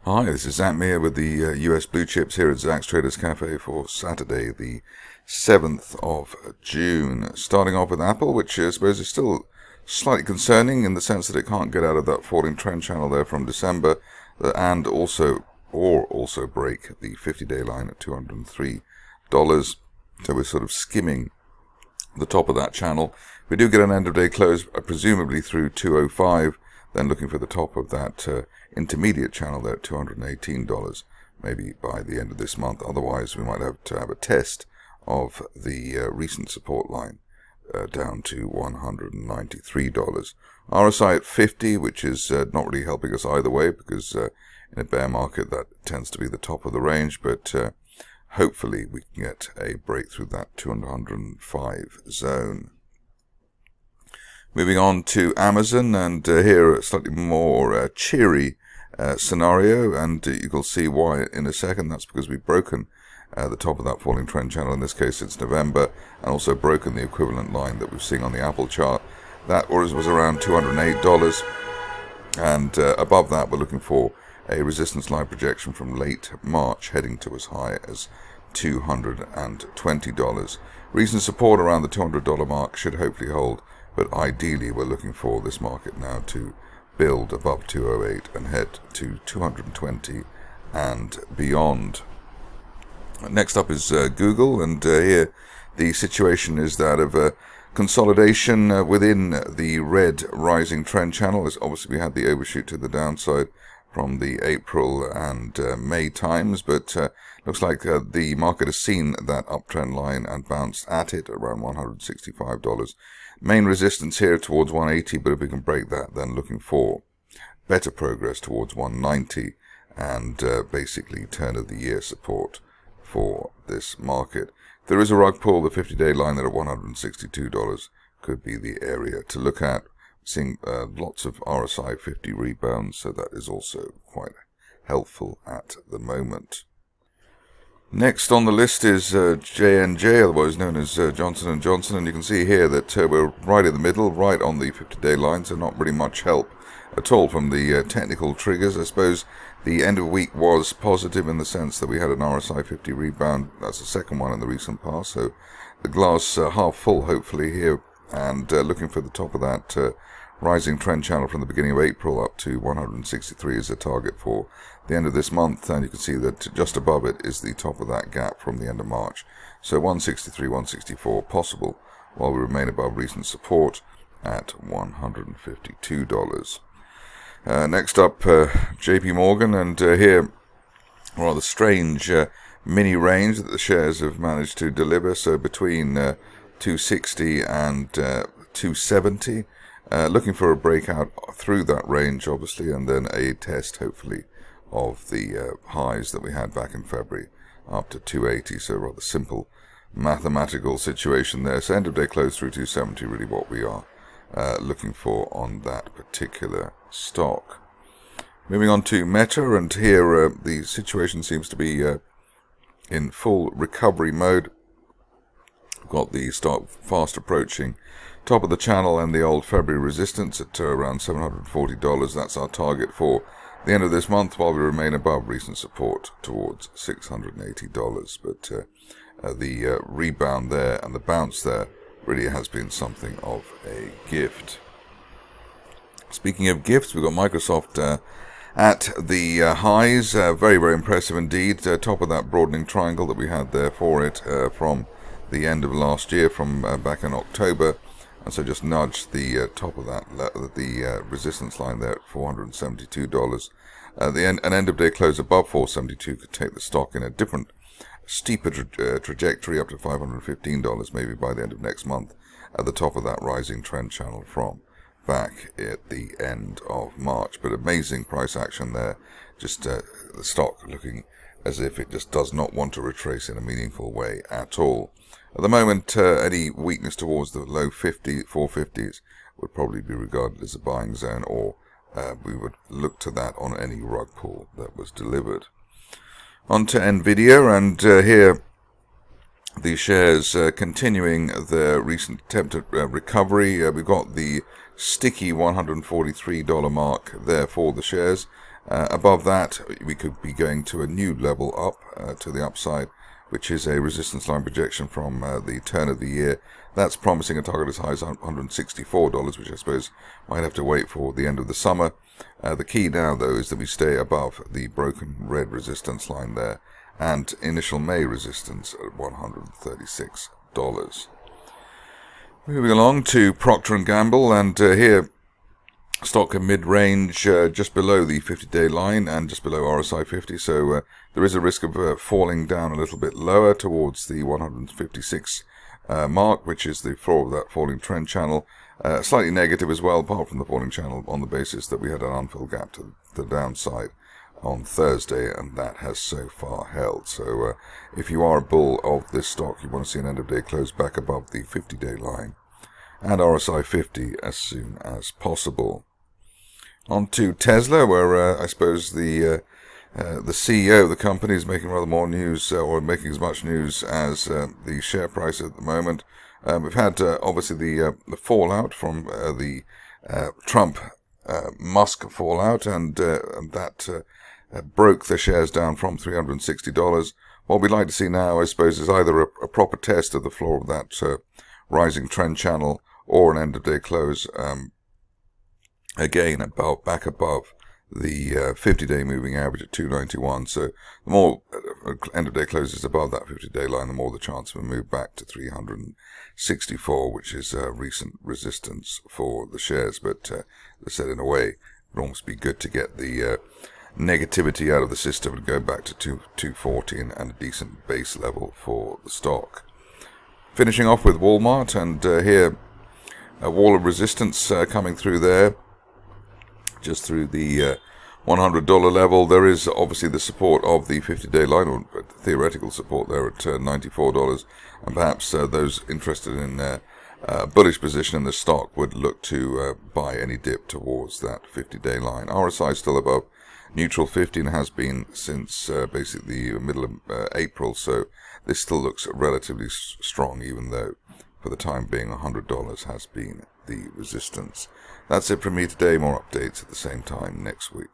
Hi, this is Zach Meir with the US Blue Chips here at Zach's Traders Cafe for Saturday, the 7th of June. Starting off with Apple, which I suppose is still slightly concerning in the sense that it can't get out of that falling trend channel there from December, and also break the 50-day line at $203. So we're sort of skimming the top of that channel. We do get an end-of-day close, presumably through 205. Then looking for the top of that intermediate channel there at $218, maybe by the end of this month. Otherwise, we might have to have a test of the recent support line down to $193. RSI at 50, which is not really helping us either way, because in a bear market that tends to be the top of the range, but hopefully we can get a break through that 205 zone. Moving on to Amazon, and here a slightly more cheery scenario, and you'll see why in a second. That's because we've broken the top of that falling trend channel. In this case, it's November, and also broken the equivalent line that we're seeing on the Apple chart. That was around $208, and above that, we're looking for a resistance line projection from late March, heading to as high as $220. Recent support around the $200 mark should hopefully hold. But ideally, we're looking for this market now to build above 208 and head to 220 and beyond. Next up is Google, and here the situation is that of consolidation within the red rising trend channel. As obviously, we had the overshoot to the downside from the April and May times, but looks like the market has seen that uptrend line and bounced at it around $165. Main resistance here towards 180, but if we can break that, then looking for better progress towards 190 and basically turn of the year support for this market. If there is a rug pull, the 50-day line at $162 could be the area to look at. Seeing lots of RSI 50 rebounds, so that is also quite helpful at the moment. Next on the list is J&J, otherwise known as Johnson & Johnson, and you can see here that we're right in the middle, right on the 50-day line, so not really much help at all from the technical triggers. I suppose the end of week was positive in the sense that we had an RSI 50 rebound. That's the second one in the recent past, so the glass half full hopefully here, and looking for the top of that rising trend channel from the beginning of April up to 163 is a target for the end of this month, and you can see that just above it is the top of that gap from the end of March. So 163, 164 possible, while we remain above recent support at $152. Next up, JP Morgan, and here a rather strange mini range that the shares have managed to deliver, so between 260 and 270. Looking for a breakout through that range, obviously, and then a test, hopefully, of the highs that we had back in February up to 280. So rather simple mathematical situation there. So end of day close through 270, really what we are looking for on that particular stock. Moving on to Meta, and here the situation seems to be in full recovery mode. We've got the stock fast approaching top of the channel and the old February resistance at around $740. That's our target for the end of this month, while we remain above recent support towards $680. But the rebound there and the bounce there really has been something of a gift. Speaking of gifts, we've got Microsoft at the highs. Very, very impressive indeed. Top of that broadening triangle that we had there for it from the end of last year, from back in October. And so just nudged the top of that, the resistance line there at $472. An end of day close above 472 could take the stock in a different, steeper trajectory up to $515, maybe by the end of next month, at the top of that rising trend channel from back at the end of March. But amazing price action there, just the stock looking as if it just does not want to retrace in a meaningful way at all. At the moment, any weakness towards the low 450s would probably be regarded as a buying zone, or we would look to that on any rug pull that was delivered. On to Nvidia, and here the shares continuing their recent attempt at recovery. We've got the sticky $143 mark there for the shares, Above that, we could be going to a new level up to the upside, which is a resistance line projection from the turn of the year. That's promising a target as high as $164, which I suppose might have to wait for the end of the summer. The key now, though, is that we stay above the broken red resistance line there and initial May resistance at $136. Moving along to Procter & Gamble, and here stock in mid-range just below the 50-day line and just below RSI 50, so there is a risk of falling down a little bit lower towards the 156 mark, which is the floor of that falling trend channel. Slightly negative as well, apart from the falling channel, on the basis that we had an unfilled gap to the downside on Thursday, and that has so far held. So if you are a bull of this stock, you want to see an end-of-day close back above the 50-day line and RSI 50 as soon as possible. On to Tesla, where I suppose the CEO of the company is making rather more news, or making as much news as the share price at the moment. We've had obviously the fallout from the Trump-Musk fallout, and that broke the shares down from $360. What we'd like to see now, I suppose, is either a proper test of the floor of that rising trend channel or an end-of-day close, again back above the 50-day moving average at 291. So the more end-of-day closes above that 50-day line, the more the chance of a move back to 364, which is recent resistance for the shares. But as I said, in a way, it would almost be good to get the negativity out of the system and go back to 240 and a decent base level for the stock. Finishing off with Walmart, and here a wall of resistance coming through there, just through the $100 level. There is obviously the support of the 50-day line, or theoretical support there at $94, and perhaps those interested in a bullish position in the stock would look to buy any dip towards that 50-day line. RSI is still above neutral 50 and has been since basically the middle of April, so this still looks relatively strong, even though for the time being $100 has been the resistance. That's it from me today. More updates at the same time next week.